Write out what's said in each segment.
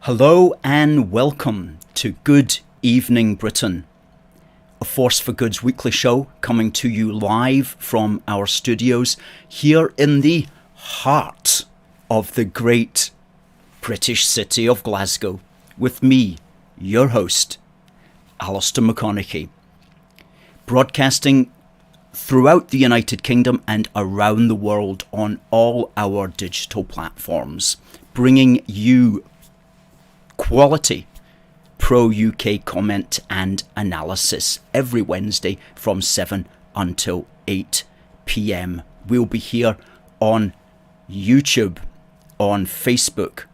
Hello and welcome to Good Evening Britain, a Force for Good's weekly show coming to you live from our studios here in the heart of the great British city of Glasgow, with me, your host, Alistair McConnachie, broadcasting throughout the United Kingdom and around the world on all our digital platforms, bringing you quality pro-UK comment and analysis every Wednesday from 7 until 8 p.m. We'll be here on YouTube, on Facebook,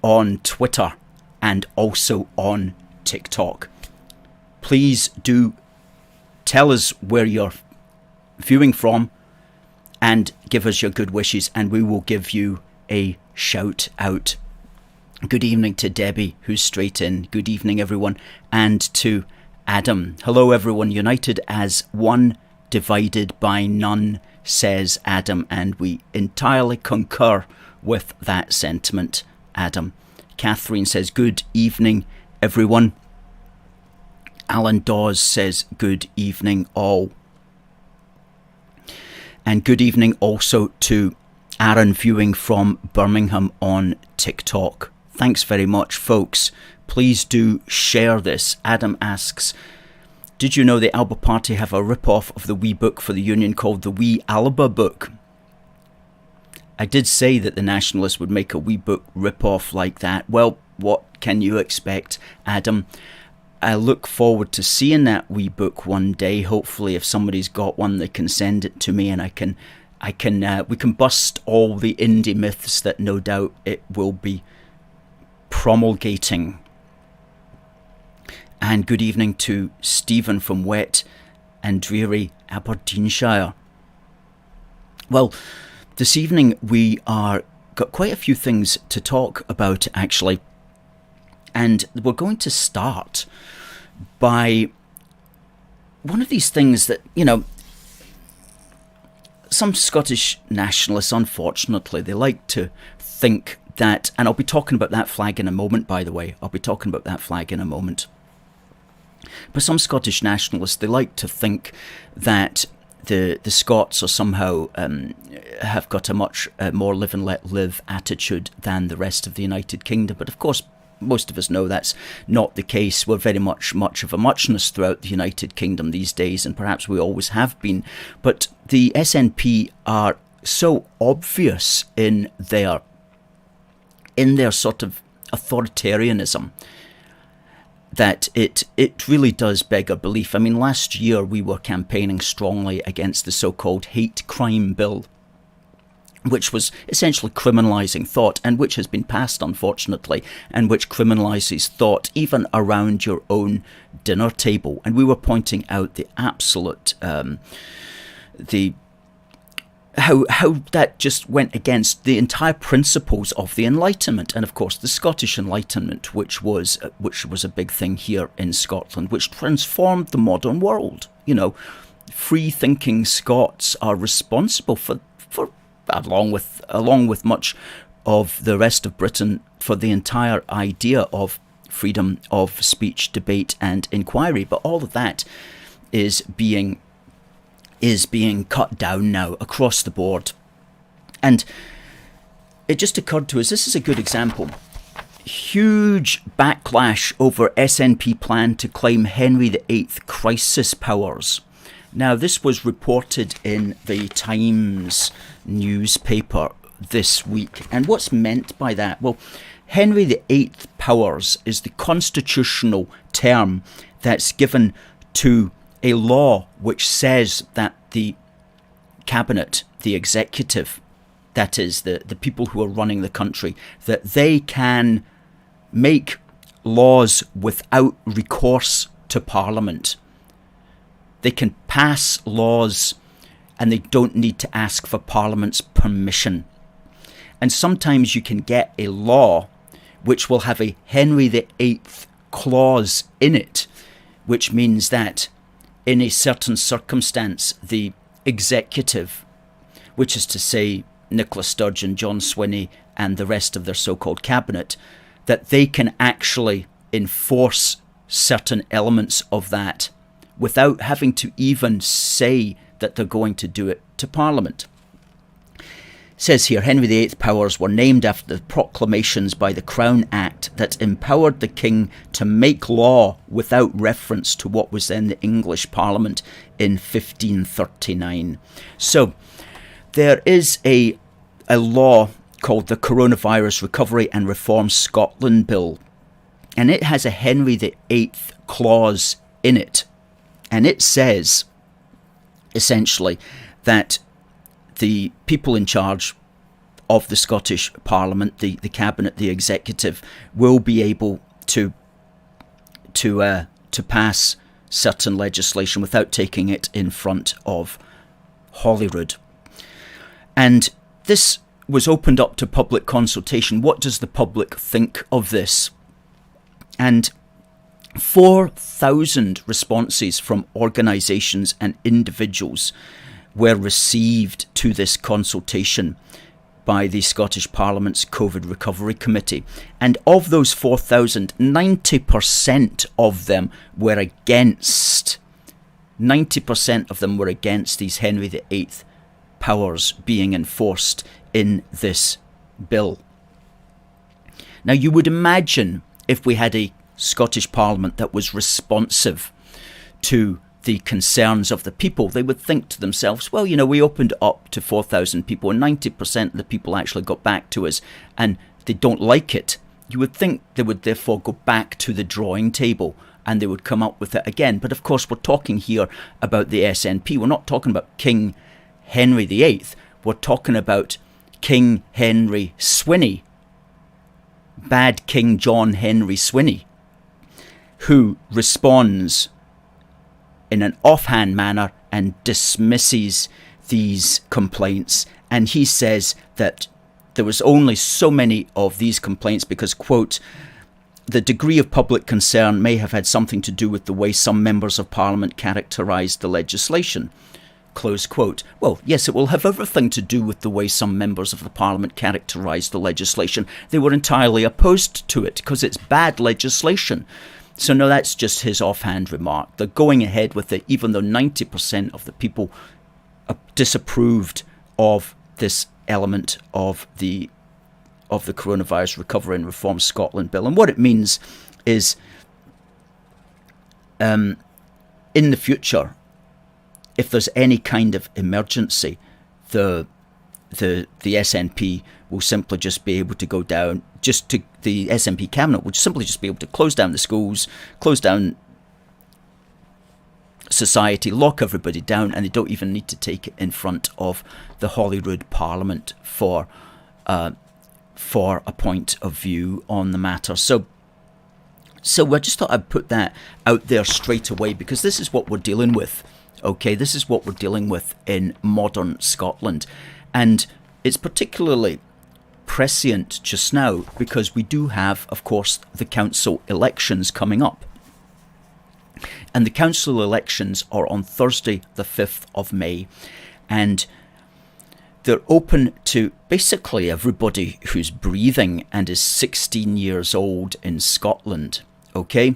on Twitter, and also on TikTok. Please do tell us where you're viewing from and give us your good wishes, and we will give you a shout out. Good evening to Debbie, who's straight in. Good evening, everyone. And to Adam. Hello, everyone. United as one, divided by none, says Adam. And we entirely concur with that sentiment, Adam. Catherine says, good evening, everyone. Alan Dawes says, good evening, all. And good evening also to Aaron viewing from Birmingham on TikTok. Thanks very much, folks. Please do share this. Adam asks, did you know the Alba Party have a rip-off of the wee book for the Union called the Wee Alba Book? I did say that the Nationalists would make a wee book rip-off like that. Well, what can you expect, Adam? I look forward to seeing that wee book one day. Hopefully, if somebody's got one, they can send it to me, and we can bust all the Indy Myths that no doubt it will be promulgating. And good evening to Stephen from wet and dreary Aberdeenshire. Well, this evening we are got quite a few things to talk about, actually, and we're going to start by one of these things that, you know, some Scottish nationalists, unfortunately, they like to think that, and I'll be talking about that flag in a moment, by the way. I'll be talking about that flag in a moment. But some Scottish nationalists, they like to think that the Scots are somehow have got a much more live and let live attitude than the rest of the United Kingdom. But of course, most of us know that's not the case. We're very much of a muchness throughout the United Kingdom these days, and perhaps we always have been. But the SNP are so obvious in their sort of authoritarianism that it really does beg a belief. I mean, last year we were campaigning strongly against the so-called hate crime bill, which was essentially criminalising thought, and which has been passed, unfortunately, and which criminalises thought even around your own dinner table. And we were pointing out the absolute how that just went against the entire principles of the Enlightenment, and of course the Scottish Enlightenment, which was a big thing here in Scotland, which transformed the modern world. You know, free-thinking Scots are responsible for along with much of the rest of Britain, for the entire idea of freedom of speech, debate, and inquiry. But all of that is being cut down now across the board. And it just occurred to us, this is a good example. Huge backlash over SNP plan to claim Henry VIII crisis powers. Now, this was reported in the Times newspaper this week. And what's meant by that? Well, Henry VIII powers is the constitutional term that's given to a law which says that the cabinet, the executive, that is the people who are running the country, that they can make laws without recourse to Parliament. They can pass laws and they don't need to ask for Parliament's permission. And sometimes you can get a law which will have a Henry VIII clause in it, which means that in a certain circumstance, the executive, which is to say Nicola Sturgeon, John Swinney, and the rest of their so-called cabinet, that they can actually enforce certain elements of that without having to even say that they're going to do it to Parliament. It says here, Henry VIII's powers were named after the proclamations by the Crown Act that empowered the King to make law without reference to what was then the English Parliament in 1539. So there is a law called the Coronavirus Recovery and Reform Scotland Bill, and it has a Henry VIII clause in it, and it says essentially that the people in charge of the Scottish Parliament, the Cabinet, the Executive, will be able to pass certain legislation without taking it in front of Holyrood. And this was opened up to public consultation. What does the public think of this? And 4,000 responses from organisations and individuals were received to this consultation by the Scottish Parliament's COVID Recovery Committee. And of those 4,000, 90% of them were against. 90% of them were against these Henry VIII powers being enforced in this bill. Now, you would imagine if we had a Scottish Parliament that was responsive to the concerns of the people, they would think to themselves, well, we opened it up to 4,000 people and 90% of the people actually got back to us and they don't like it. You would think they would therefore go back to the drawing table and they would come up with it again. But of course, we're talking here about the SNP. We're not talking about King Henry VIII. We're talking about King Henry Swinney, bad King John Henry Swinney, who responds in an offhand manner and dismisses these complaints. And he says that there was only so many of these complaints because, quote, the degree of public concern may have had something to do with the way some members of Parliament characterised the legislation, close quote. Well, yes, it will have everything to do with the way some members of the Parliament characterised the legislation. They were entirely opposed to it because it's bad legislation. So no, that's just his offhand remark. They're going ahead with it, even though 90% of the people disapproved of this element of the Coronavirus Recovery and Reform Scotland Bill. And what it means is, in the future, if there's any kind of emergency, the SNP will simply just be able to go down, the SNP cabinet will simply just be able to close down the schools, close down society, lock everybody down, and they don't even need to take it in front of the Holyrood Parliament for a point of view on the matter. So I just thought I'd put that out there straight away because this is what we're dealing with. Okay, this is what we're dealing with in modern Scotland. And it's particularly prescient just now because we do have, of course, the council elections coming up. And the council elections are on Thursday, the 5th of May. And they're open to basically everybody who's breathing and is 16 years old in Scotland. Okay?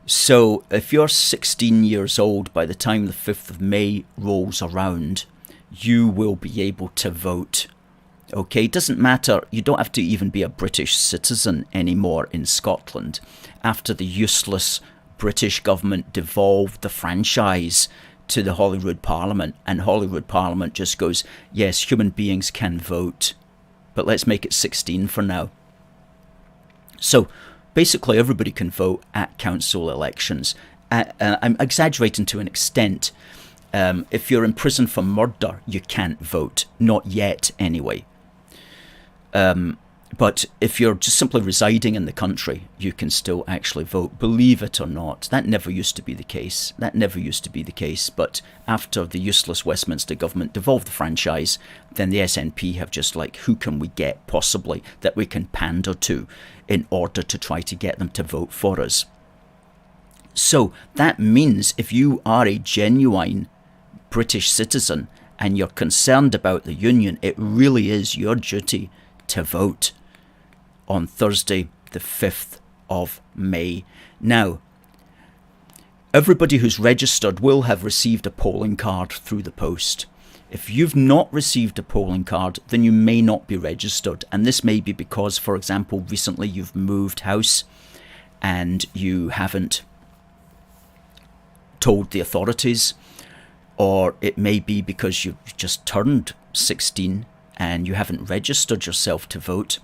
So if you're 16 years old by the time the 5th of May rolls around, you will be able to vote. Okay, it doesn't matter, you don't have to even be a British citizen anymore in Scotland after the useless British government devolved the franchise to the Holyrood Parliament, and Holyrood Parliament just goes, yes, human beings can vote, but let's make it 16 for now. So basically everybody can vote at council elections. I'm exaggerating to an extent. If you're in prison for murder, you can't vote. Not yet, anyway. But if you're just simply residing in the country, you can still actually vote, believe it or not. That never used to be the case. But after the useless Westminster government devolved the franchise, then the SNP have just like, who can we get possibly that we can pander to in order to try to get them to vote for us? So that means if you are a genuine British citizen and you're concerned about the Union, it really is your duty to vote on Thursday, the 5th of May. Now, everybody who's registered will have received a polling card through the post. If you've not received a polling card, then you may not be registered. And this may be because, for example, recently you've moved house and you haven't told the authorities, or it may be because you've just turned 16 and you haven't registered yourself to vote,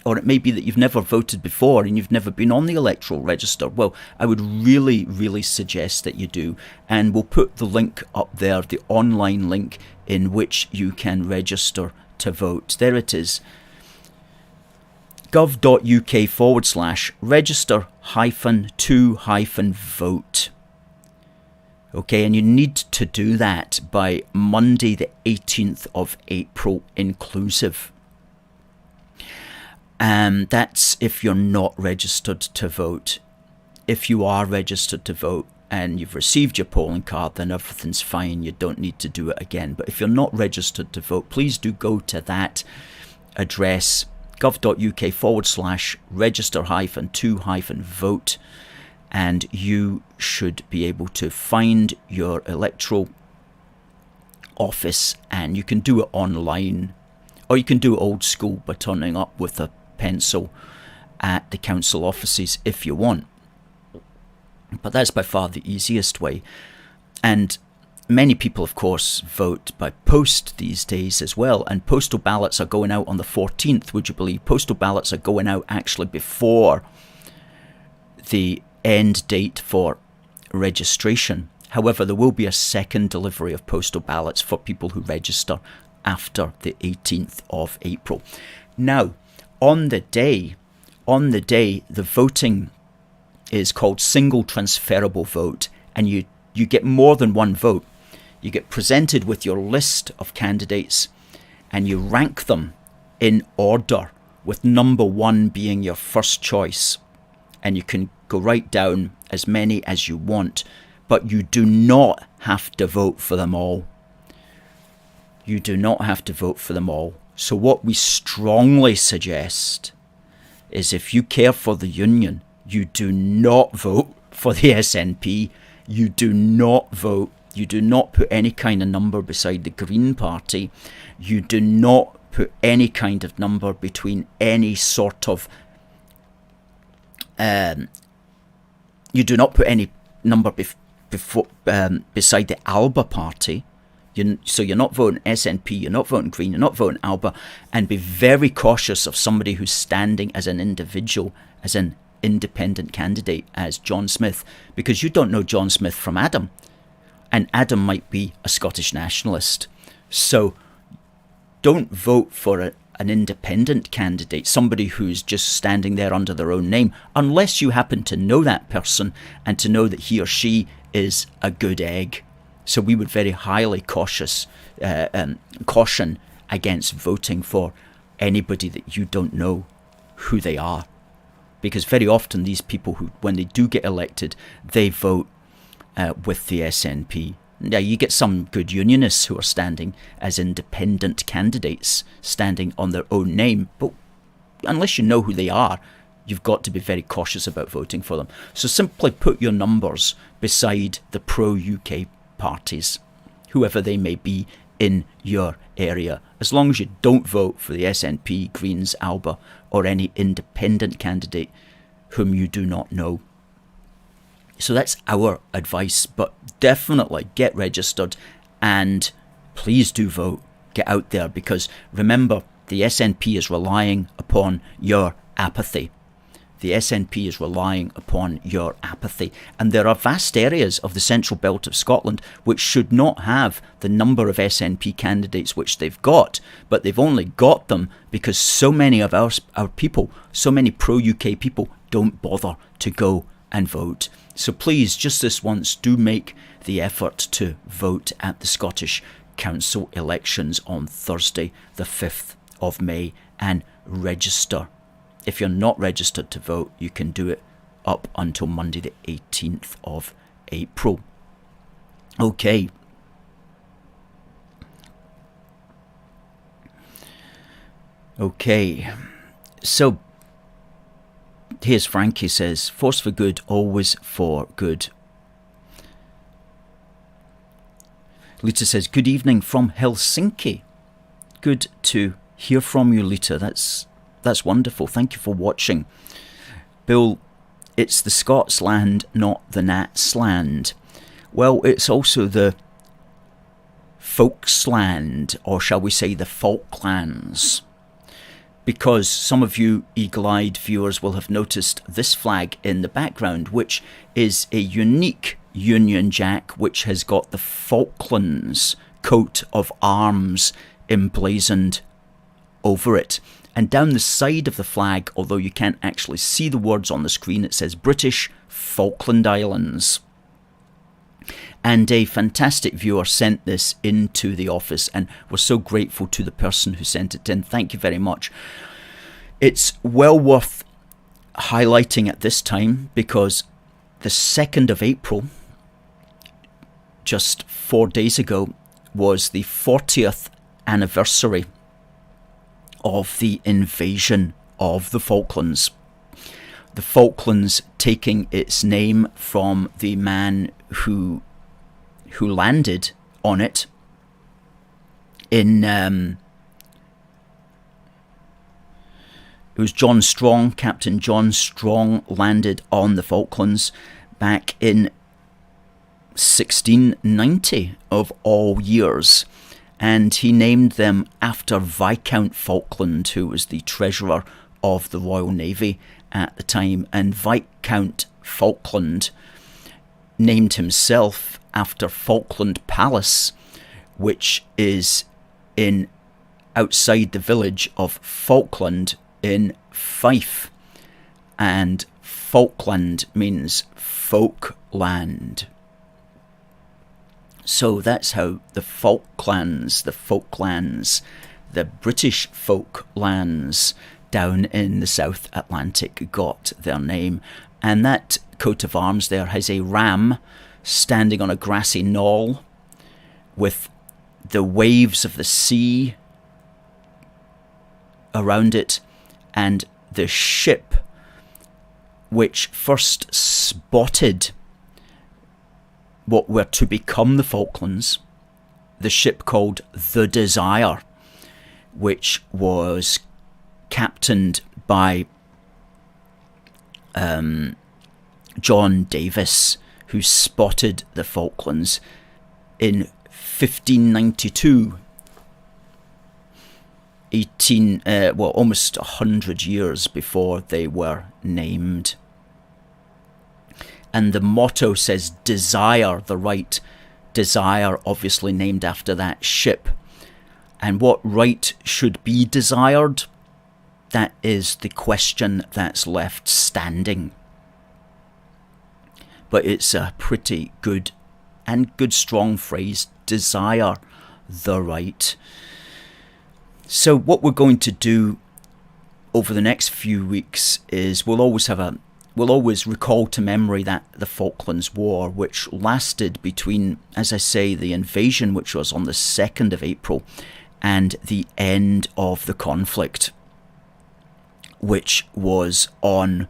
or it may be that you've never voted before and you've never been on the electoral register. Well, I would really, really suggest that you do, and we'll put the link up there, the online link in which you can register to vote. There it is, gov.uk/register-to-vote. Okay, and you need to do that by Monday the 18th of April inclusive. That's if you're not registered to vote. If you are registered to vote and you've received your polling card, then everything's fine. You don't need to do it again. But if you're not registered to vote, please do go to that address, gov.uk/register-to-vote, and you should be able to find your electoral office, and you can do it online, or you can do it old school by turning up with a pencil at the council offices if you want. But that's by far the easiest way. And many people, of course, vote by post these days as well, and postal ballots are going out on the 14th, would you believe? Postal ballots are going out actually before the end date for registration. However, there will be a second delivery of postal ballots for people who register after the 18th of April. Now, on the day, the voting is called single transferable vote, and you get more than one vote. You get presented with your list of candidates and you rank them in order, with number 1 being your first choice. And you can go right down as many as you want, but you do not have to vote for them all. You do not have to vote for them all. So what we strongly suggest is, if you care for the Union, you do not vote for the SNP. You do not vote. You do not put any kind of number beside the Green Party. You do not put any kind of number between any sort of you do not put any number beside the Alba Party. So you're not voting SNP, you're not voting Green, you're not voting Alba. And be very cautious of somebody who's standing as an individual, as an independent candidate, as John Smith, because you don't know John Smith from Adam. And Adam might be a Scottish nationalist. So don't vote for an independent candidate, somebody who's just standing there under their own name, unless you happen to know that person and to know that he or she is a good egg. So we would very highly caution against voting for anybody that you don't know who they are. Because very often these people, who, when they do get elected, they vote with the SNP. Now, you get some good unionists who are standing as independent candidates, standing on their own name, but unless you know who they are, you've got to be very cautious about voting for them. So simply put your numbers beside the pro-UK parties, whoever they may be in your area, as long as you don't vote for the SNP, Greens, Alba, or any independent candidate whom you do not know. So that's our advice, but definitely get registered and please do vote. Get out there, because remember, the SNP is relying upon your apathy. The SNP is relying upon your apathy. And there are vast areas of the central belt of Scotland which should not have the number of SNP candidates which they've got, but they've only got them because so many of our people, so many pro-UK people, don't bother to go and vote. So please, just this once, do make the effort to vote at the Scottish Council elections on Thursday, the 5th of May, and register. If you're not registered to vote, you can do it up until Monday, the 18th of April. Okay. Okay. So Here's Frankie says, force for good, always for good. Lita says, good evening from Helsinki. Good to hear from you, Lita. That's wonderful. Thank you for watching. Bill, it's the Scots land, not the Nats land. Well, it's also the folks land, or shall we say the Falklands. Because some of you eagle-eyed viewers will have noticed this flag in the background, which is a unique Union Jack, which has got the Falklands coat of arms emblazoned over it. And down the side of the flag, although you can't actually see the words on the screen, it says British Falkland Islands. And a fantastic viewer sent this into the office, and we're so grateful to the person who sent it in. Thank you very much. It's well worth highlighting at this time, because the 2nd of April, just 4 days ago, was the 40th anniversary of the invasion of the Falklands. The Falklands taking its name from the man who landed on it in it was John Strong. Captain John Strong landed on the Falklands back in 1690 of all years, and he named them after Viscount Falkland, who was the treasurer of the Royal Navy at the time. And Viscount Falkland named himself after Falkland Palace, which is outside the village of Falkland in Fife, and Falkland means folkland. So that's how the Falklands, the British Falklands down in the South Atlantic got their name. And that coat of arms there has a ram standing on a grassy knoll with the waves of the sea around it, and the ship which first spotted what were to become the Falklands, the ship called the Desire, which was captained by John Davis, who spotted the Falklands in 1592, almost 100 years before they were named. And the motto says desire the right. Desire, obviously named after that ship. And what right should be desired? That is the question that's left standing. But it's a pretty good strong phrase, desire the right. So what we're going to do over the next few weeks is we'll always recall to memory that the Falklands War, which lasted between, as I say, the invasion, which was on the 2nd of April, and the end of the conflict, which was on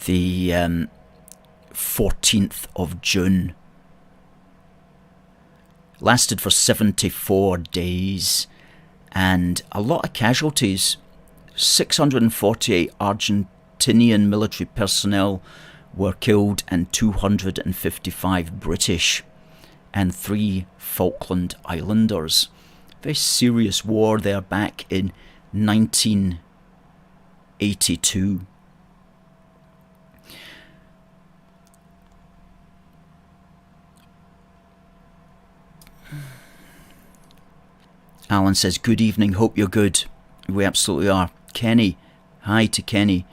the 14th of June. Lasted for 74 days, and a lot of casualties. 648 Argentinian military personnel were killed, and 255 British, and 3 Falkland Islanders. Very serious war there back in 1982. Alan says, good evening, hope you're good. We absolutely are. Kenny, hi to Kenny.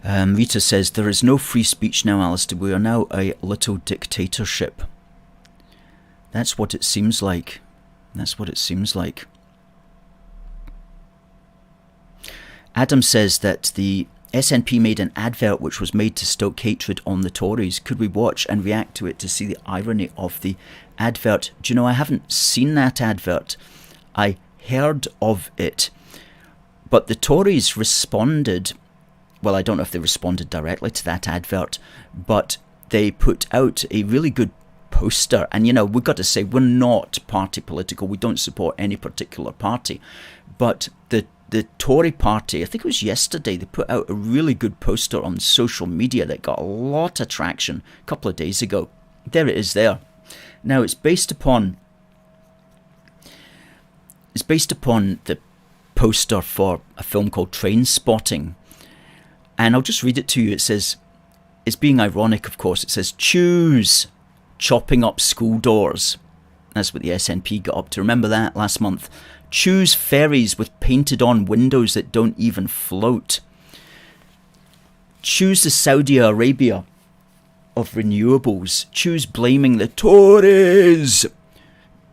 Rita says, there is no free speech now, Alistair. We are now a little dictatorship. That's what it seems like. That's what it seems like. Adam says that the SNP made an advert which was made to stoke hatred on the Tories. Could we watch and react to it to see the irony of the advert? Do you know, I haven't seen that advert. I heard of it. But the Tories responded, well, I don't know if they responded directly to that advert, but they put out a really good poster. And, you know, we've got to say, we're not party political. We don't support any particular party. But the Tory party, I think it was yesterday, they put out a really good poster on social media that got a lot of traction a couple of days ago. There it is there. Now, it's based upon the poster for a film called Trainspotting. And I'll just read it to you. It says, it's being ironic, of course. It says, choose chopping up school doors. That's what the SNP got up to. Remember that last month? Choose ferries with painted on windows that don't even float. Choose the Saudi Arabia of renewables. Choose blaming the Tories.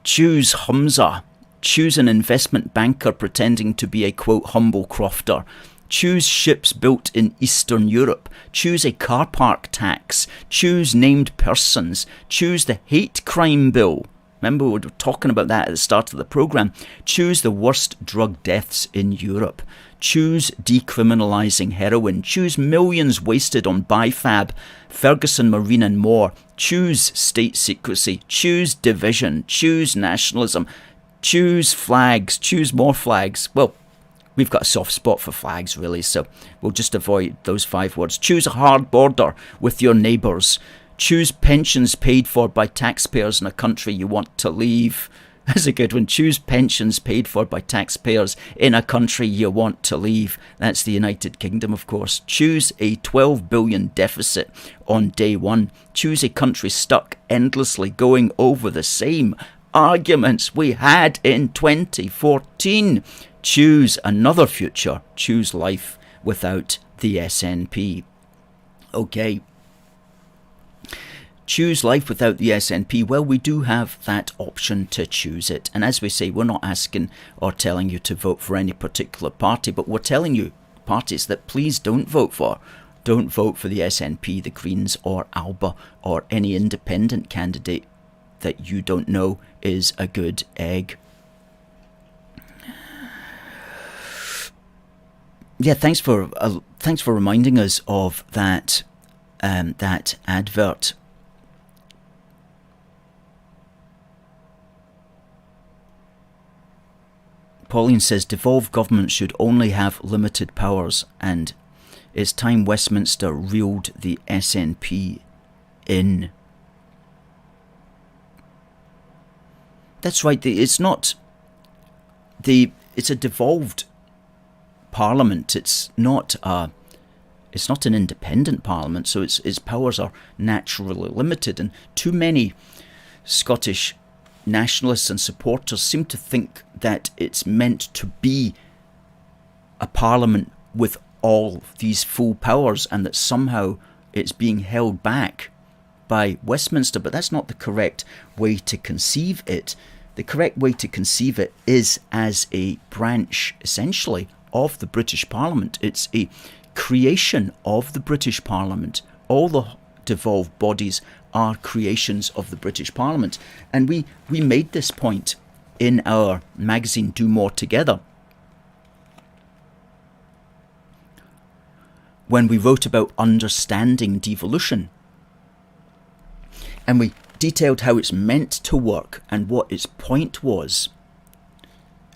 Choose Humza. Choose an investment banker pretending to be a, quote, humble crofter. Choose ships built in Eastern Europe. Choose a car park tax. Choose named persons. Choose the hate crime bill. Remember, we were talking about that at the start of the programme. Choose the worst drug deaths in Europe. Choose decriminalising heroin. Choose millions wasted on BiFab, Ferguson Marine and more. Choose state secrecy. Choose division. Choose nationalism. Choose flags. Choose more flags. Well, we've got a soft spot for flags, really, so we'll just avoid those 5 words. Choose a hard border with your neighbours. Choose pensions paid for by taxpayers in a country you want to leave. That's a good one. Choose pensions paid for by taxpayers in a country you want to leave. That's the United Kingdom, of course. Choose a 12 billion deficit on day one. Choose a country stuck endlessly going over the same arguments we had in 2014. Choose another future. Choose life without the SNP. Okay. Choose life without the SNP. Well, we do have that option to choose it. And as we say, we're not asking or telling you to vote for any particular party, but we're telling you parties that please don't vote for. Don't vote for the SNP, the Greens or Alba or any independent candidate that you don't know is a good egg. Yeah, thanks for reminding us of that that advert. Pauline says devolved government should only have limited powers, and it's time Westminster reeled the SNP in. That's right. It's a devolved parliament. It's not an independent parliament, so its powers are naturally limited. And too many Scottish nationalists and supporters seem to think that it's meant to be a parliament with all these full powers, and that somehow it's being held back by Westminster. But that's not the correct way to conceive it. The correct way to conceive it is as a branch, essentially, of the British Parliament. It's a creation of the British Parliament. All the devolved bodies are creations of the British Parliament. And we made this point in our magazine Do More Together when we wrote about understanding devolution. And we detailed how it's meant to work and what its point was,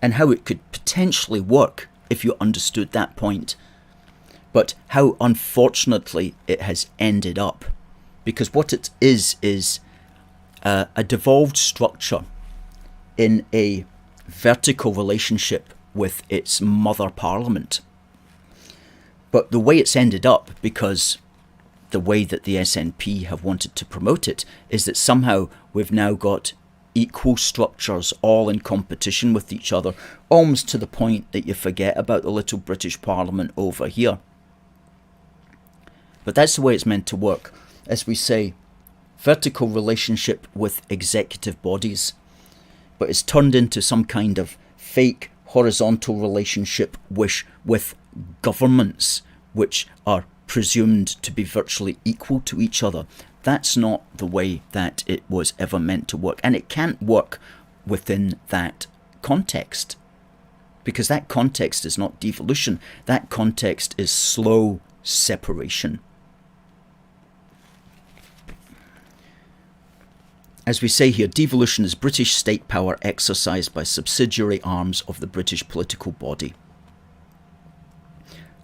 and how it could potentially work if you understood that point, but how unfortunately it has ended up. Because what it is a devolved structure in a vertical relationship with its mother parliament. But the way it's ended up, because the way that the SNP have wanted to promote it, is that somehow we've now got equal structures all in competition with each other, almost to the point that you forget about the little British Parliament over here. But that's the way it's meant to work. As we say, vertical relationship with executive bodies, but it's turned into some kind of fake horizontal relationship with governments, which are presumed to be virtually equal to each other. That's not the way that it was ever meant to work, and it can't work within that context, because that context is not devolution. That context is slow separation. As we say here, devolution is British state power exercised by subsidiary arms of the British political body.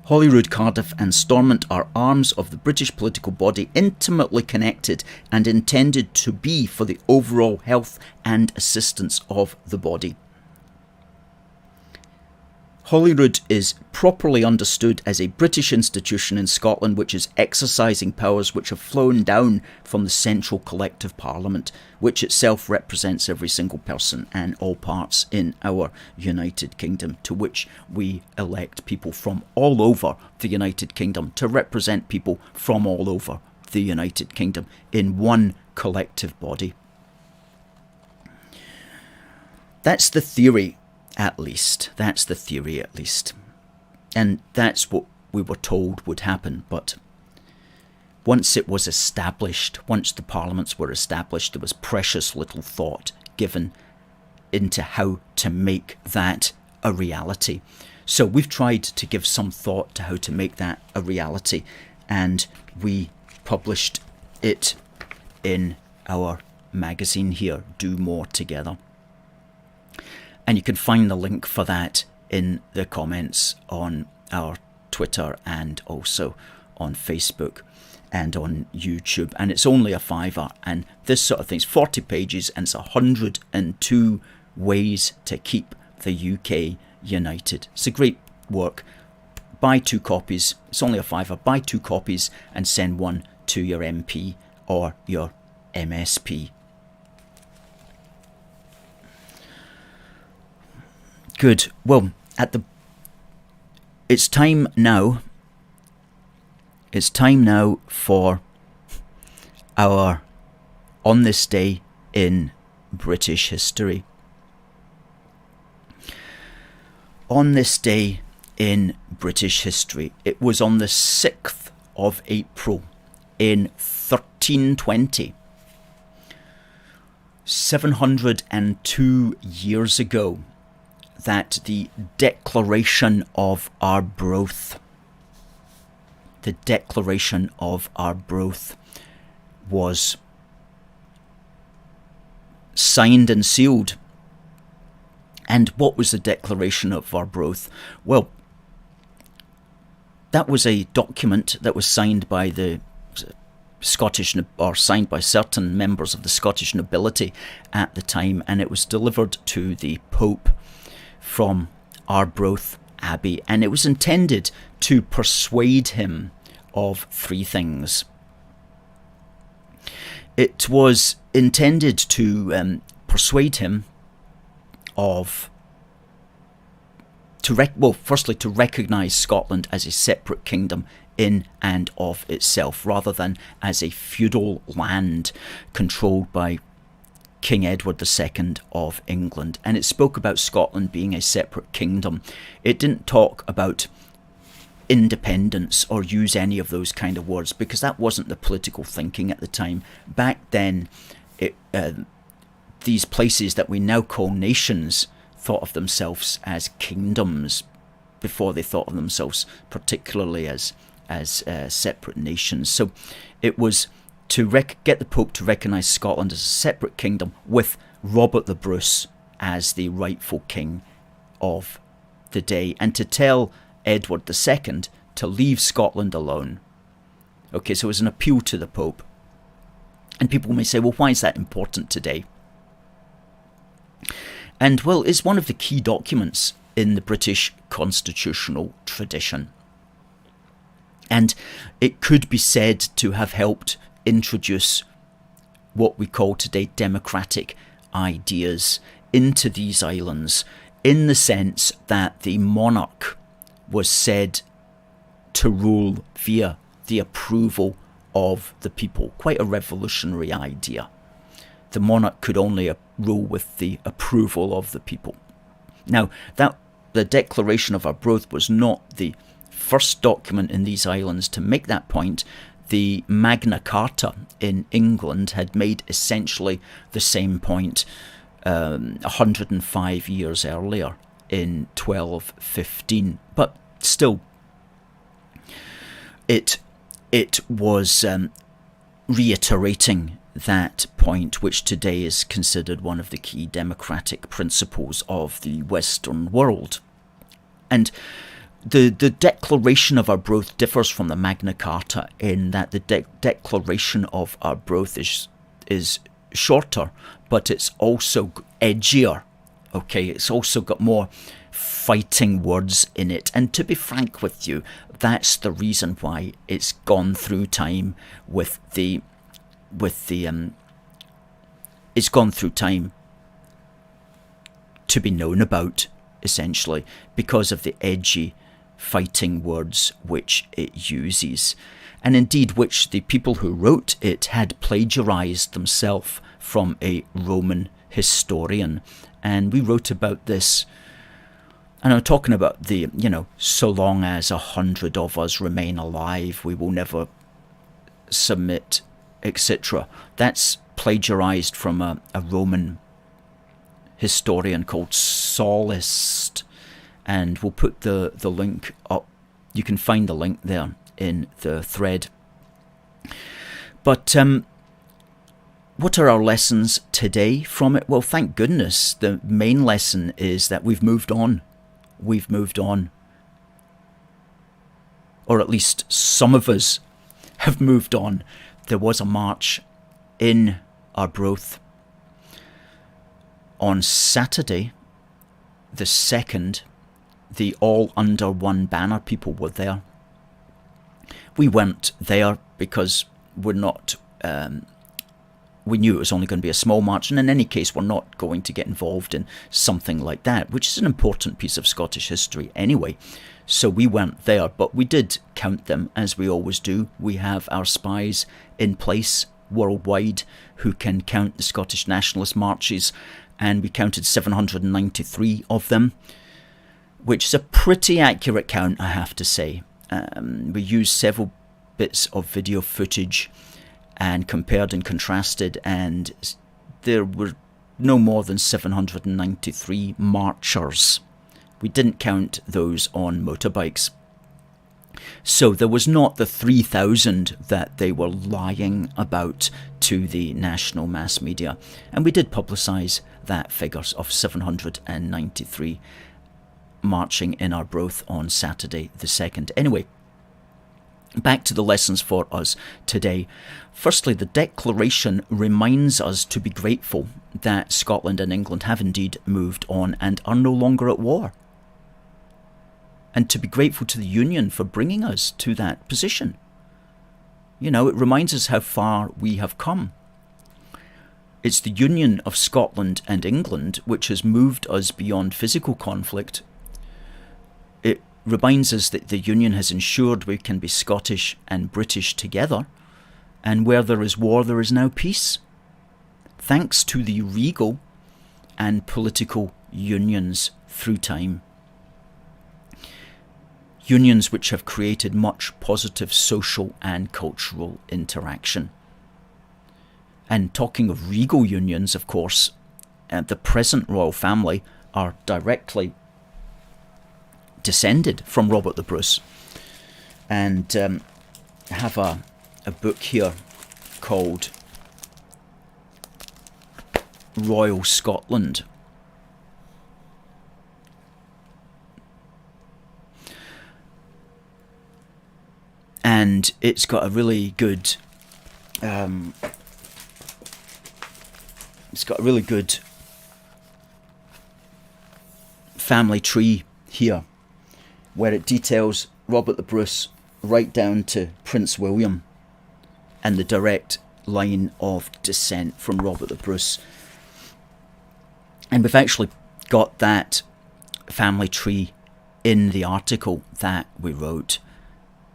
Holyrood, Cardiff and Stormont are arms of the British political body, intimately connected and intended to be for the overall health and assistance of the body. Holyrood is properly understood as a British institution in Scotland which is exercising powers which have flown down from the central collective parliament, which itself represents every single person and all parts in our United Kingdom, to which we elect people from all over the United Kingdom to represent people from all over the United Kingdom in one collective body. That's the theory. At least. That's the theory, at least. And that's what we were told would happen. But once it was established, once the parliaments were established, there was precious little thought given into how to make that a reality. So we've tried to give some thought to how to make that a reality. And we published it in our magazine here, Do More Together. And you can find the link for that in the comments on our Twitter and also on Facebook and on YouTube. And it's only a £5. And this sort of thing's 40 pages and it's 102 ways to keep the UK united. It's a great work. Buy 2 copies. It's only a £5. Buy 2 copies and send one to your MP or your MSP. Good. Well, it's time now. It's time now for our On This Day in British History. On this day in British history, it was on the 6th of April in 1320. 702 years ago, that the Declaration of Arbroath, was signed and sealed. And what was the Declaration of Arbroath? Well, that was a document that was signed by the Scottish, or signed by certain members of the Scottish nobility at the time, and it was delivered to the Pope from Arbroath Abbey, and it was intended to persuade him of 3 things. It was intended to persuade him of, firstly to recognise Scotland as a separate kingdom in and of itself, rather than as a feudal land controlled by King Edward II of England. And it spoke about Scotland being a separate kingdom. It didn't talk about independence or use any of those kind of words, because that wasn't the political thinking at the time. Back then, these places that we now call nations thought of themselves as kingdoms before they thought of themselves particularly as separate nations. So it was to get the Pope to recognise Scotland as a separate kingdom, with Robert the Bruce as the rightful king of the day, and to tell Edward II to leave Scotland alone. Okay, so it was an appeal to the Pope. And people may say, well, why is that important today? And, well, it's one of the key documents in the British constitutional tradition. And it could be said to have helped introduce what we call today democratic ideas into these islands, in the sense that the monarch was said to rule via the approval of the people. Quite a revolutionary idea. The monarch could only rule with the approval of the people. Now, the Declaration of Arbroath was not the first document in these islands to make that point. The Magna Carta in England had made essentially the same point 105 years earlier in 1215, but still it was reiterating that point, which today is considered one of the key democratic principles of the Western world. And the Declaration of Arbroath differs from the Magna Carta in that the Declaration of Arbroath is shorter, but it's also edgier. Okay, it's also got more fighting words in it. And to be frank with you, that's the reason why it's gone through time it's gone through time to be known about, essentially, because of the edgy fighting words which it uses, and indeed which the people who wrote it had plagiarized themselves from a Roman historian. And we wrote about this, and I'm talking about the, so long as 100 of us remain alive, we will never submit, etc. That's plagiarized from a Roman historian called Sallust, and we'll put the link up. You can find the link there in the thread. But what are our lessons today from it? Well, thank goodness, the main lesson is that we've moved on. We've moved on. Or at least some of us have moved on. There was a march in Arbroath on Saturday, the 2nd. The All Under One Banner people were there. We weren't there because we're not... we knew it was only going to be a small march, and in any case we're not going to get involved in something like that, which is an important piece of Scottish history anyway. So we weren't there, but we did count them, as we always do. We have our spies in place worldwide who can count the Scottish nationalist marches, and we counted 793 of them, which is a pretty accurate count, I have to say. We used several bits of video footage and compared and contrasted, and there were no more than 793 marchers. We didn't count those on motorbikes. So there was not the 3,000 that they were lying about to the national mass media. And we did publicise that figure of 793 marching in Arbroath on Saturday the 2nd. Anyway, back to the lessons for us today. Firstly, the Declaration reminds us to be grateful that Scotland and England have indeed moved on and are no longer at war. And to be grateful to the Union for bringing us to that position. It reminds us how far we have come. It's the union of Scotland and England which has moved us beyond physical conflict. It reminds us that the Union has ensured we can be Scottish and British together, and where there is war, there is now peace. Thanks to the regal and political unions through time. Unions which have created much positive social and cultural interaction. And talking of regal unions, of course, the present royal family are directly descended from Robert the Bruce. And I have a book here called Royal Scotland. And it's got a really good family tree here, where it details Robert the Bruce right down to Prince William and the direct line of descent from Robert the Bruce. And we've actually got that family tree in the article that we wrote.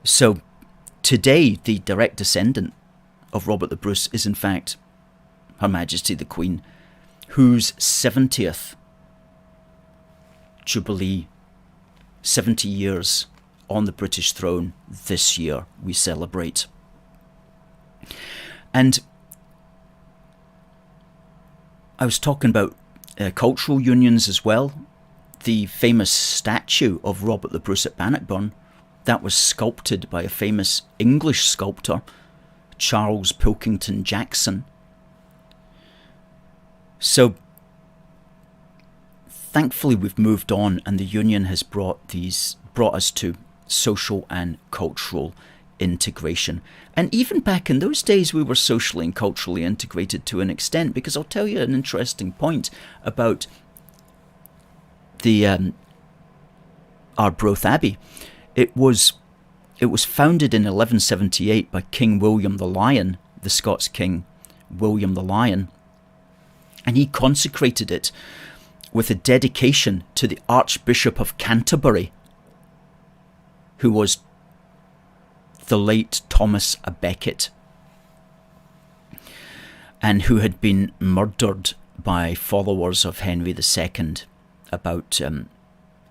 So today, the direct descendant of Robert the Bruce is in fact Her Majesty the Queen, whose 70th Jubilee, 70 years on the British throne this year we celebrate. And I was talking about cultural unions as well. The famous statue of Robert the Bruce at Bannockburn, that was sculpted by a famous English sculptor, Charles Pilkington Jackson. So thankfully we've moved on, and the union has brought us to social and cultural integration. And even back in those days we were socially and culturally integrated to an extent, because I'll tell you an interesting point about the Arbroath Abbey. It was founded in 1178 by King William the Lion, the Scots king William the Lion, and he consecrated it with a dedication to the Archbishop of Canterbury, who was the late Thomas à Becket, and who had been murdered by followers of Henry II about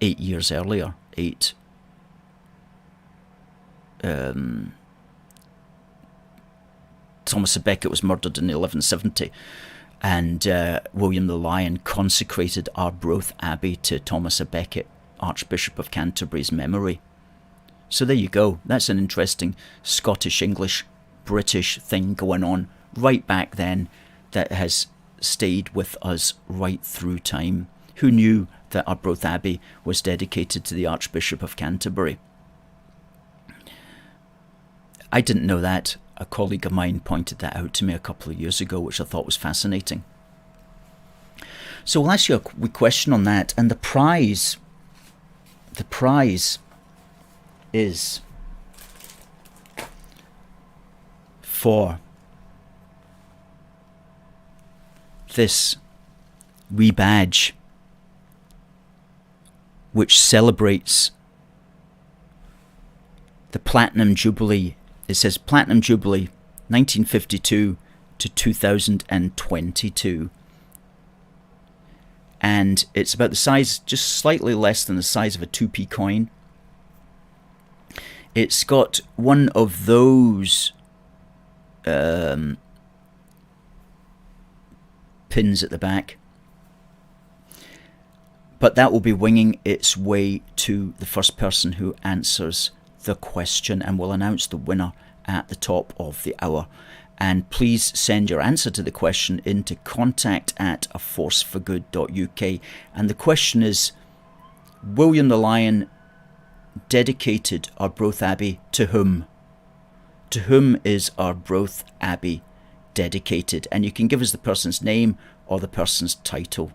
8 years earlier. Thomas à Becket was murdered in 1170, and William the Lion consecrated Arbroath Abbey to Thomas à Becket, Archbishop of Canterbury's memory. So there you go. That's an interesting Scottish, English, British thing going on right back then that has stayed with us right through time. Who knew that Arbroath Abbey was dedicated to the Archbishop of Canterbury? I didn't know that. A colleague of mine pointed that out to me a couple of years ago, which I thought was fascinating. So we'll ask you a wee question on that. And the prize is for this wee badge, which celebrates the Platinum Jubilee. It says Platinum Jubilee 1952 to 2022. And it's about the size, just slightly less than the size of a 2p coin. It's got one of those pins at the back. But that will be winging its way to the first person who answers the question, and we'll announce the winner at the top of the hour. And please send your answer to the question into contact@aforceforgood.uk. And the question is, William the Lion dedicated Arbroath Abbey to whom? To whom is Arbroath Abbey dedicated? And you can give us the person's name or the person's title.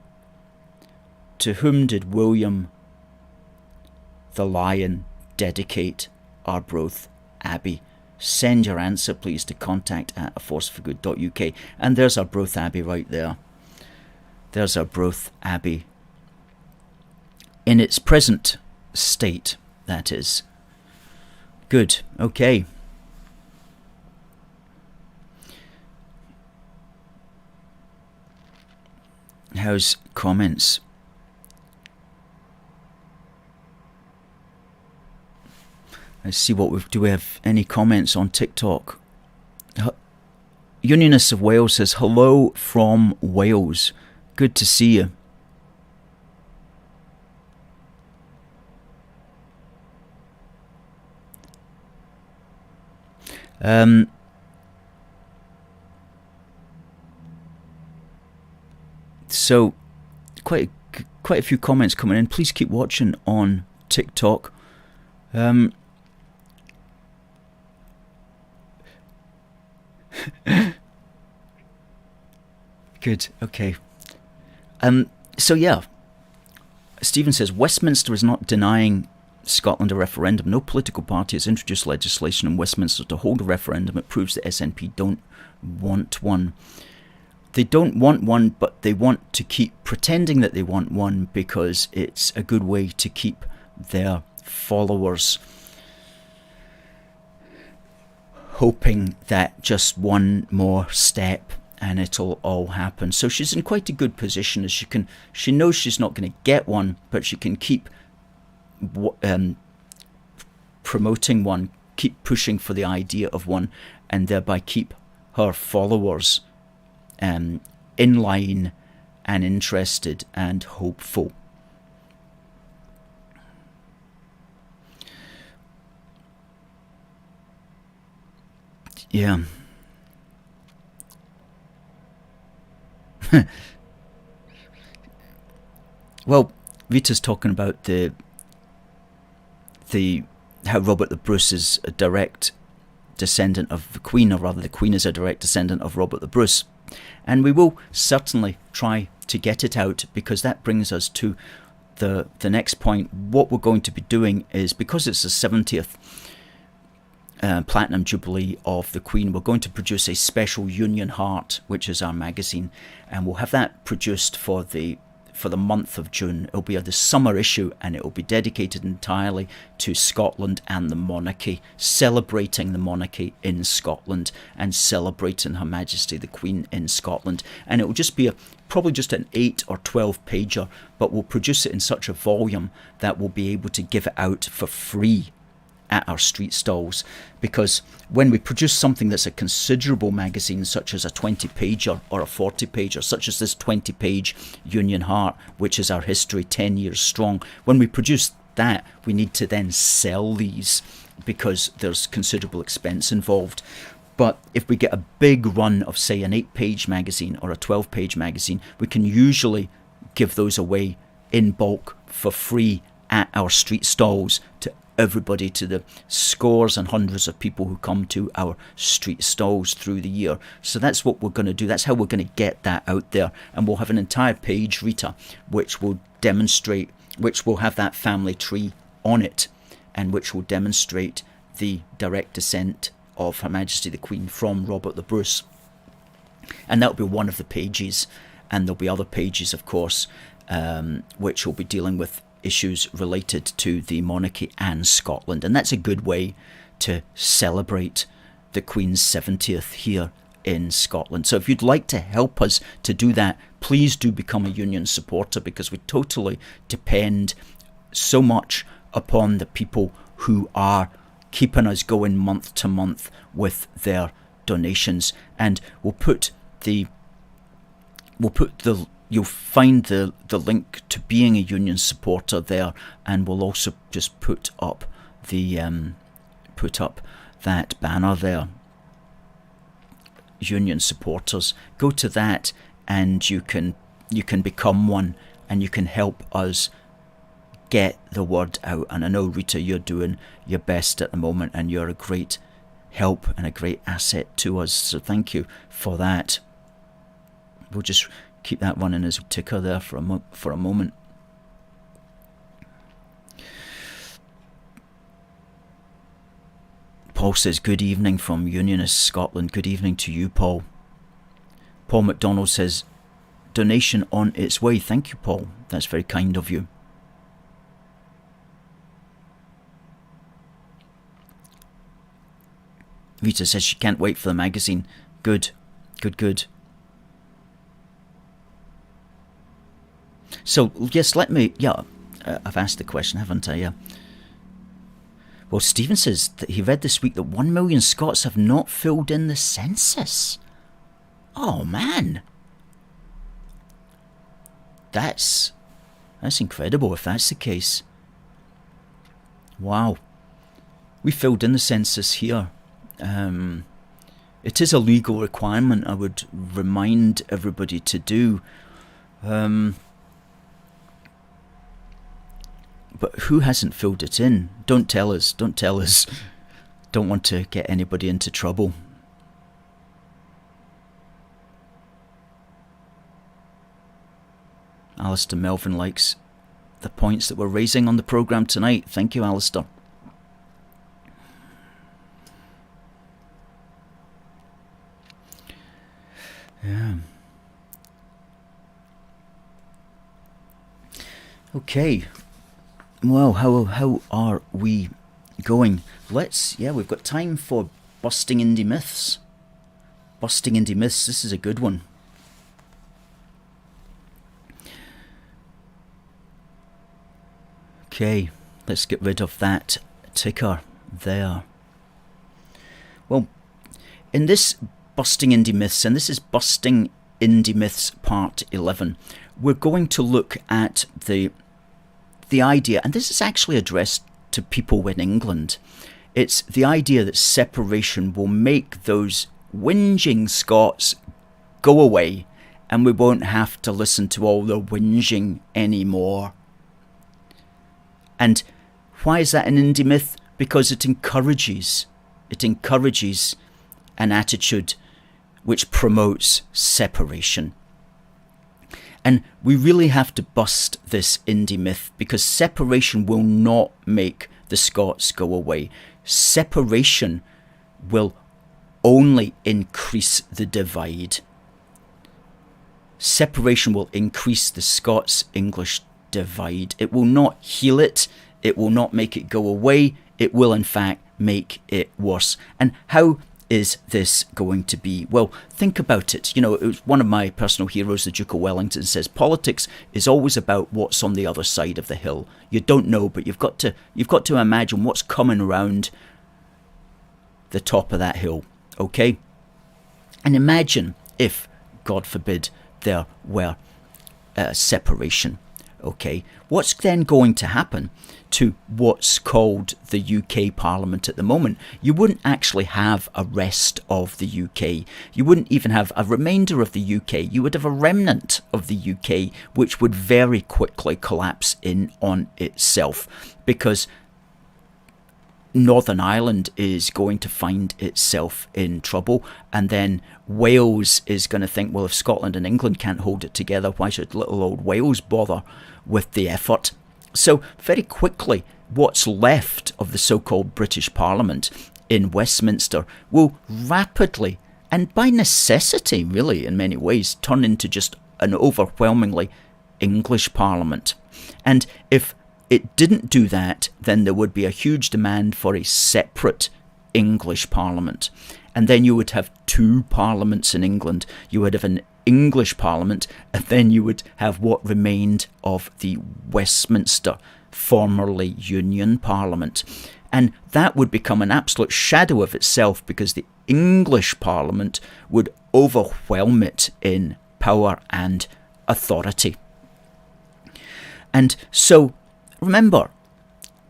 To whom did William the Lion dedicate Arbroath Abbey? Send your answer please to contact@aforceforgood.uk. And there's Arbroath Abbey right there. There's Arbroath Abbey in its present state, that is. Good, okay. How's comments? Let's see do we have any comments on TikTok? Unionists of Wales says, hello from Wales. Good to see you. So quite a few comments coming in. Please keep watching on TikTok. Good, okay. So yeah, Stephen says, Westminster is not denying Scotland a referendum. No political party has introduced legislation in Westminster to hold a referendum. It proves the SNP don't want one. They don't want one, but they want to keep pretending that they want one because it's a good way to keep their followers hoping that just one more step and it'll all happen. So she's in quite a good position, as she knows she's not going to get one, but she can keep promoting one, keep pushing for the idea of one, and thereby keep her followers in line and interested and hopeful. Yeah. Well, Rita's talking about the how Robert the Bruce is a direct descendant of the Queen, or rather the Queen is a direct descendant of Robert the Bruce. And we will certainly try to get it out, because that brings us to the next point. What we're going to be doing is, because it's the 70th Platinum Jubilee of the Queen, we're going to produce a special Union Heart, which is our magazine, and we'll have that produced for the month of June. It'll be the summer issue, and it will be dedicated entirely to Scotland and the monarchy, celebrating the monarchy in Scotland and celebrating Her Majesty the Queen in Scotland. And it will just be probably just an 8 or 12 pager, but we'll produce it in such a volume that we'll be able to give it out for free at our street stalls, because when we produce something that's a considerable magazine, such as a 20 pager or a 40 pager, such as this 20 page Union Heart, which is our history 10 years strong, when we produce that, we need to then sell these, because there's considerable expense involved. But if we get a big run of, say, an 8 page magazine or a 12 page magazine, we can usually give those away in bulk for free at our street stalls to everybody, to the scores and hundreds of people who come to our street stalls through the year. So that's what we're going to do. That's how we're going to get that out there. And we'll have an entire page, Rita, which will demonstrate, which will have that family tree on it, and which will demonstrate the direct descent of Her Majesty the Queen from Robert the Bruce. And that'll be one of the pages. And there'll be other pages, of course, which will be dealing with issues related to the monarchy and Scotland. And that's a good way to celebrate the Queen's 70th here in Scotland. So if you'd like to help us to do that, please do become a Union supporter, because we totally depend so much upon the people who are keeping us going month to month with their donations. And you'll find the link to being a Union supporter there, and we'll also just put up that banner there. Union supporters, go to that, and you can become one, and you can help us get the word out. And I know, Rita, you're doing your best at the moment, and you're a great help and a great asset to us, so thank you for that. We'll just keep that running as a ticker there for a moment. Paul says, good evening from Unionist Scotland. Good evening to you, Paul. Paul McDonald says, donation on its way. Thank you, Paul. That's very kind of you. Rita says she can't wait for the magazine. Good. Good. So, yes, I've asked the question, haven't I? Yeah. Well, Stephen says that he read this week that 1 million Scots have not filled in the census. Oh, man. That's incredible if that's the case. Wow. We filled in the census here. It is a legal requirement, I would remind everybody to do. But who hasn't filled it in? Don't tell us. Don't want to get anybody into trouble. Alistair Melvin likes the points that we're raising on the programme tonight. Thank you, Alistair. Yeah. Okay. Well, how are we going? We've got time for Busting Indy Myths. Busting Indy Myths, this is a good one. Okay, let's get rid of that ticker. there. Well, in this Busting Indy Myths, and this is Busting Indy Myths Part 11, we're going to look at the idea, and this is actually addressed to people in England. It's the idea that separation will make those whinging Scots go away, and we won't have to listen to all the whinging anymore. And why is that an Indy myth? Because it encourages an attitude which promotes separation. And we really have to bust this Indy myth, because separation will not make the Scots go away. Separation will only increase the divide. Separation will increase the Scots-English divide. It will not heal it. It will not make it go away. It will, in fact, make it worse. And how is this going to be? Well, think about it. You know, it was one of my personal heroes, the Duke of Wellington, says politics is always about what's on the other side of the hill. You don't know, but you've got to imagine what's coming around the top of that hill. Okay? And imagine if, God forbid, there were separation. Okay? What's then going to happen to what's called the UK Parliament at the moment? You wouldn't actually have a rest of the UK. You wouldn't even have a remainder of the UK. You would have a remnant of the UK, which would very quickly collapse in on itself, because Northern Ireland is going to find itself in trouble, and then Wales is going to think, well, if Scotland and England can't hold it together, why should little old Wales bother with the effort? So very quickly, what's left of the so-called British Parliament in Westminster will rapidly, and by necessity really in many ways, turn into just an overwhelmingly English Parliament. And if it didn't do that, then there would be a huge demand for a separate English Parliament. And then you would have two parliaments in England. You would have an English Parliament, and then you would have what remained of the Westminster, formerly Union Parliament. And that would become an absolute shadow of itself, because the English Parliament would overwhelm it in power and authority. And so, remember,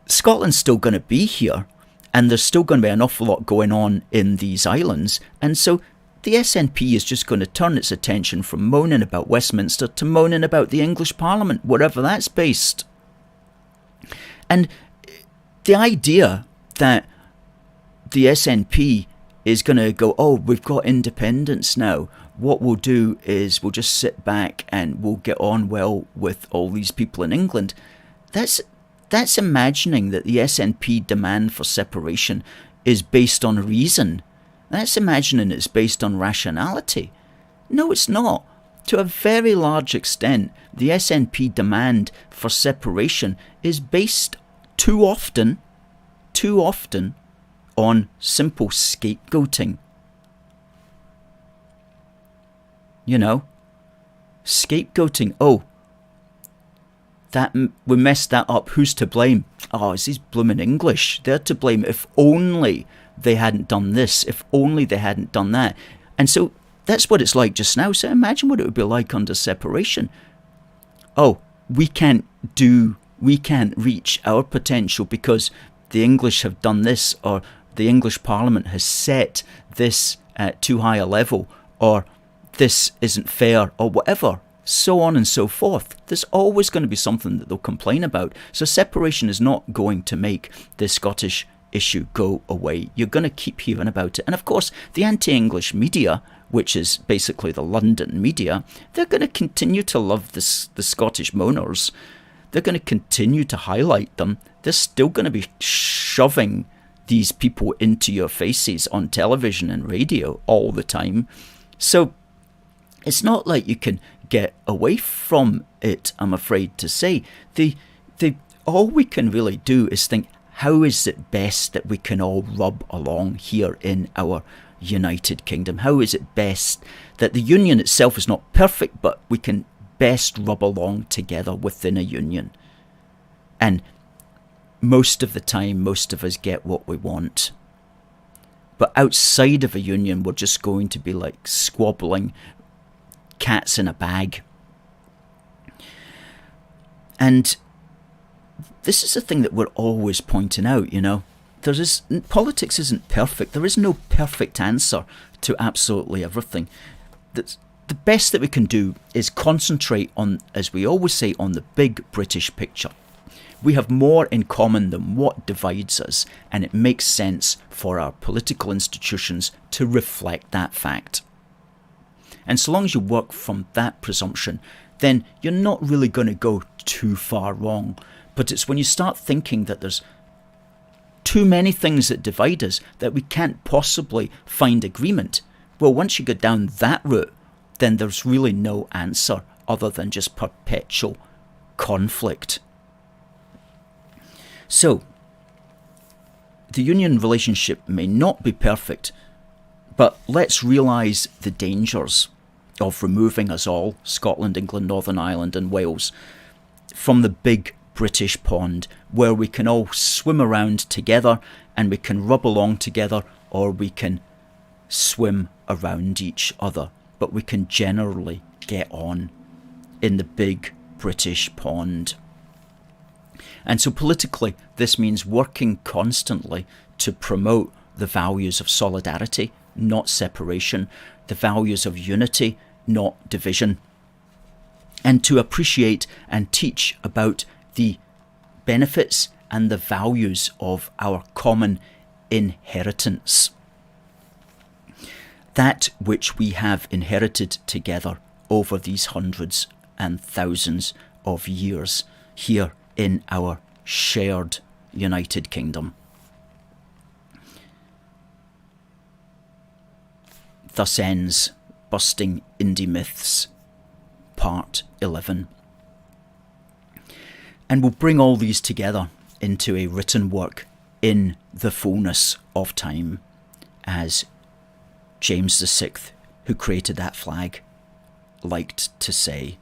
Scotland's still going to be here, and there's still going to be an awful lot going on in these islands, and so the SNP is just going to turn its attention from moaning about Westminster to moaning about the English Parliament, wherever that's based. And the idea that the SNP is going to go, oh, we've got independence now, what we'll do is we'll just sit back and we'll get on well with all these people in England, that's imagining that the SNP demand for separation is based on reason. That's imagining it's based on rationality. No, it's not. To a very large extent, the SNP demand for separation is based too often on simple scapegoating. You know, scapegoating. Oh, that we messed that up. Who's to blame? Oh, it's these blooming English. They're to blame. If only they hadn't done this. If only they hadn't done that. And so that's what it's like just now. So imagine what it would be like under separation. Oh, we can't reach our potential because the English have done this, or the English Parliament has set this at too high a level, or this isn't fair, or whatever. So on and so forth. There's always going to be something that they'll complain about. So separation is not going to make the Scottish issue go away. You're going to keep hearing about it. And of course, the anti-English media, which is basically the London media, they're going to continue to love the Scottish moaners. They're going to continue to highlight them. They're still going to be shoving these people into your faces on television and radio all the time. So it's not like you can get away from it, I'm afraid to say. All we can really do is think, how is it best that we can all rub along here in our United Kingdom? How is it best that the union itself is not perfect, but we can best rub along together within a union? And most of the time, most of us get what we want. But outside of a union, we're just going to be like squabbling cats in a bag. And this is the thing that we're always pointing out, you know. Politics isn't perfect. There is no perfect answer to absolutely everything. The best that we can do is concentrate on, as we always say, on the big British picture. We have more in common than what divides us, and it makes sense for our political institutions to reflect that fact. And so long as you work from that presumption, then you're not really going to go too far wrong. But it's when you start thinking that there's too many things that divide us, that we can't possibly find agreement. Well, once you go down that route, then there's really no answer other than just perpetual conflict. So, the union relationship may not be perfect, but let's realise the dangers of removing us all, Scotland, England, Northern Ireland and Wales, from the big British pond where we can all swim around together and we can rub along together, or we can swim around each other, but we can generally get on in the big British pond. And so politically, this means working constantly to promote the values of solidarity, not separation, the values of unity, not division, and to appreciate and teach about the benefits and the values of our common inheritance. That which we have inherited together over these hundreds and thousands of years here in our shared United Kingdom. Thus ends Busting Indy Myths, Part 11. And we'll bring all these together into a written work in the fullness of time, as James VI, who created that flag, liked to say,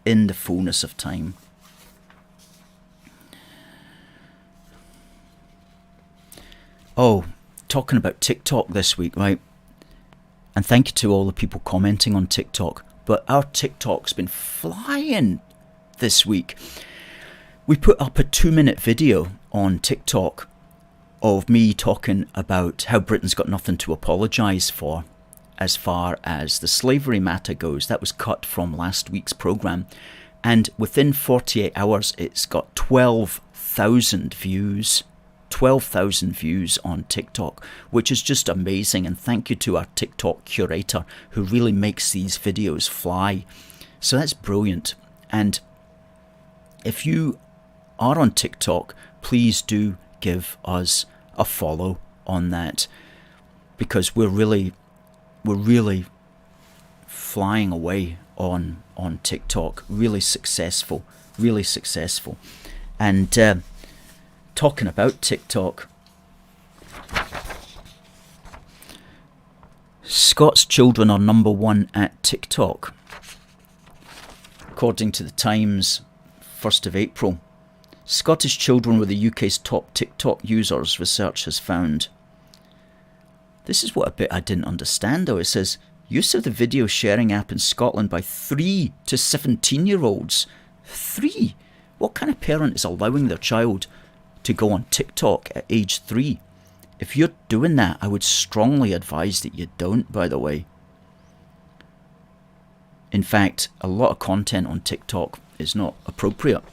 in the fullness of time. Oh, talking about TikTok this week, right? And thank you to all the people commenting on TikTok. But our TikTok's been flying this week. We put up a 2-minute video on TikTok of me talking about how Britain's got nothing to apologise for as far as the slavery matter goes. That was cut from last week's programme. And within 48 hours, it's got 12,000 views. 12,000 views on TikTok, which is just amazing. And thank you to our TikTok curator who really makes these videos fly. So that's brilliant. And if you are on TikTok, please do give us a follow on that, because we're really flying away on TikTok. Really successful. And talking about TikTok, Scots children are number 1 at TikTok, according to the Times, 1st of April. Scottish children were the UK's top TikTok users, research has found. This is what a bit I didn't understand though. It says, use of the video sharing app in Scotland by 3 to 17-year-olds. 3? What kind of parent is allowing their child to go on TikTok at age 3? If you're doing that, I would strongly advise that you don't, by the way. In fact, a lot of content on TikTok is not appropriate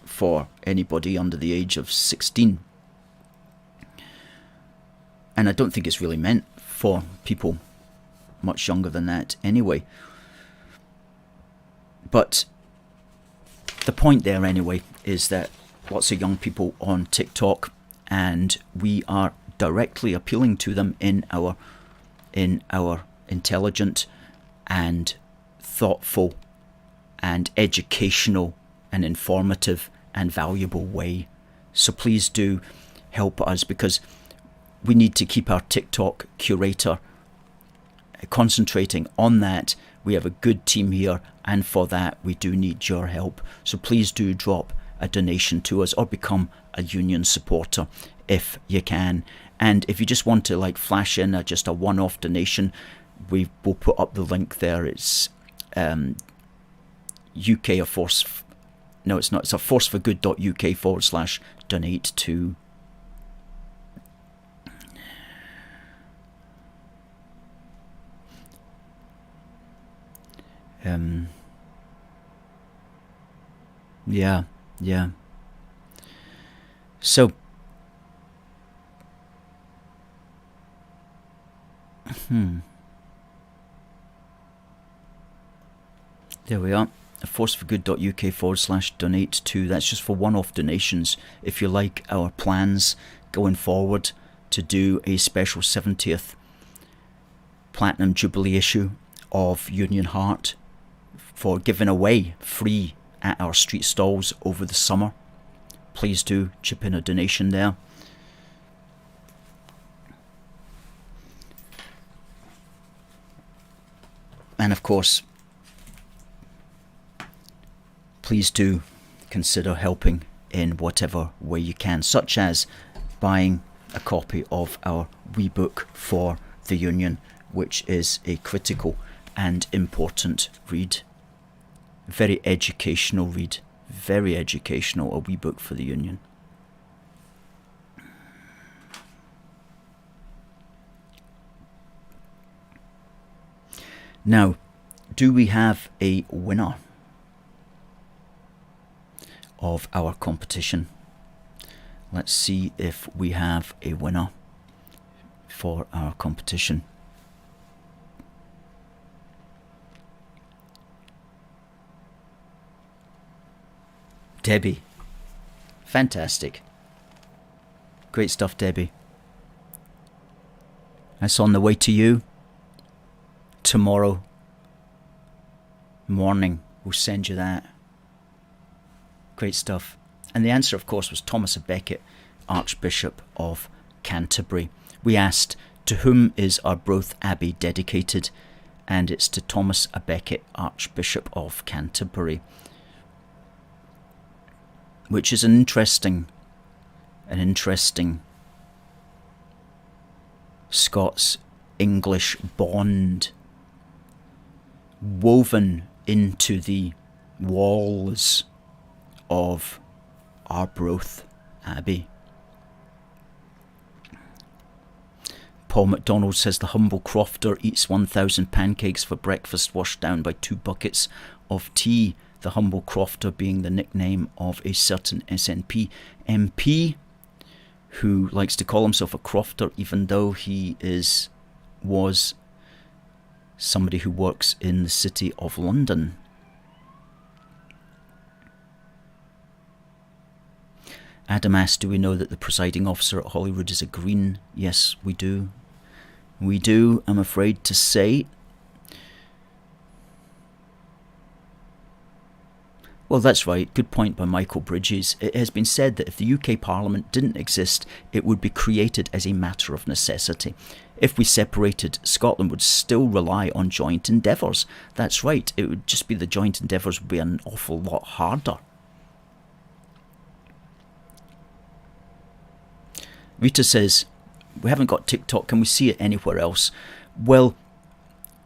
for anybody under the age of 16. And I don't think it's really meant for people much younger than that anyway. But the point there anyway is that lots of young people on TikTok, and we are directly appealing to them in our intelligent and thoughtful and educational and informative and valuable way. So please do help us, because we need to keep our TikTok curator concentrating on that. We have a good team here, and for that we do need your help. So please do drop a donation to us or become a union supporter if you can. And if you just want to like flash in just a one-off donation, we'll put up the link there. It's UK a force. No, it's not. It's a forceforgood.uk/donate to. Yeah. So. There we are. forceforgood.uk/donate to. That's just for one-off donations. If you like our plans going forward to do a special 70th Platinum Jubilee issue of Union Heart for giving away free at our street stalls over the summer, please do chip in a donation there. And of course, please do consider helping in whatever way you can, such as buying a copy of our wee book for the Union, which is a critical and important read. Very educational read. Very educational, a wee book for the Union. Now, do we have a winner of our competition? Let's see if we have a winner for our competition. Debbie. Fantastic. Great stuff, Debbie. That's on the way to you. Tomorrow morning we'll send you that. Great stuff. And the answer, of course, was Thomas à Becket, Archbishop of Canterbury. We asked, to whom is Arbroath Abbey dedicated? And it's to Thomas à Becket, Archbishop of Canterbury. Which is an interesting Scots-English bond woven into the walls of Arbroath Abbey. Paul MacDonald says the humble crofter eats 1,000 pancakes for breakfast washed down by 2 buckets of tea. The humble crofter being the nickname of a certain SNP MP who likes to call himself a crofter even though he was somebody who works in the City of London. Adam asked, do we know that the presiding officer at Holyrood is a Green? Yes, we do. We do, I'm afraid to say. Well, that's right. Good point by Michael Bridges. It has been said that if the UK Parliament didn't exist, it would be created as a matter of necessity. If we separated, Scotland would still rely on joint endeavours. That's right. It would just be the joint endeavours would be an awful lot harder. Rita says, we haven't got TikTok. Can we see it anywhere else? Well,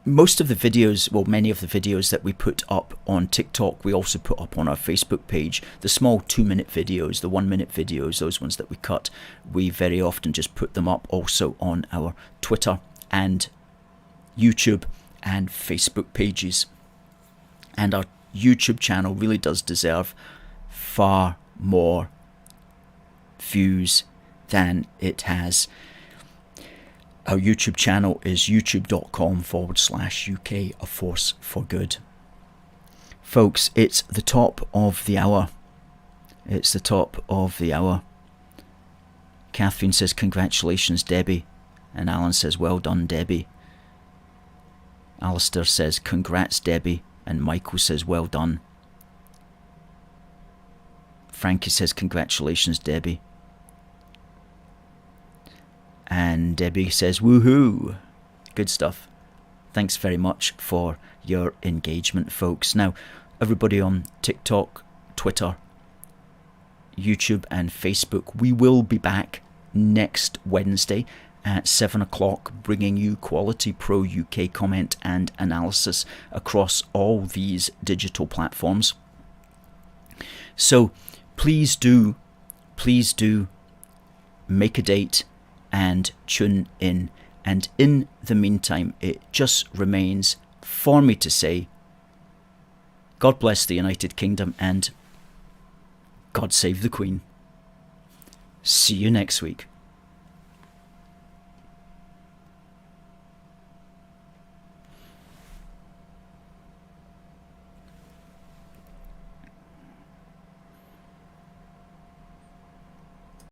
most of the videos, well, many of the videos that we put up on TikTok, we also put up on our Facebook page. The small 2-minute videos, the 1-minute videos, those ones that we cut, we very often just put them up also on our Twitter and YouTube and Facebook pages. And our YouTube channel really does deserve far more views than it has. Our YouTube channel is youtube.com/UK A Force for Good. Folks, it's the top of the hour. It's the top of the hour. Catherine says, congratulations, Debbie. And Alan says, well done, Debbie. Alistair says, congrats, Debbie. And Michael says, well done. Frankie says, congratulations, Debbie. And Debbie says, woohoo. Good stuff. Thanks very much for your engagement, folks. Now, everybody on TikTok, Twitter, YouTube and Facebook. We will be back next Wednesday at 7 o'clock, bringing you quality Pro UK comment and analysis across all these digital platforms. So please do make a date and tune in. And in the meantime, it just remains for me to say, God bless the United Kingdom and God save the Queen. See you next week.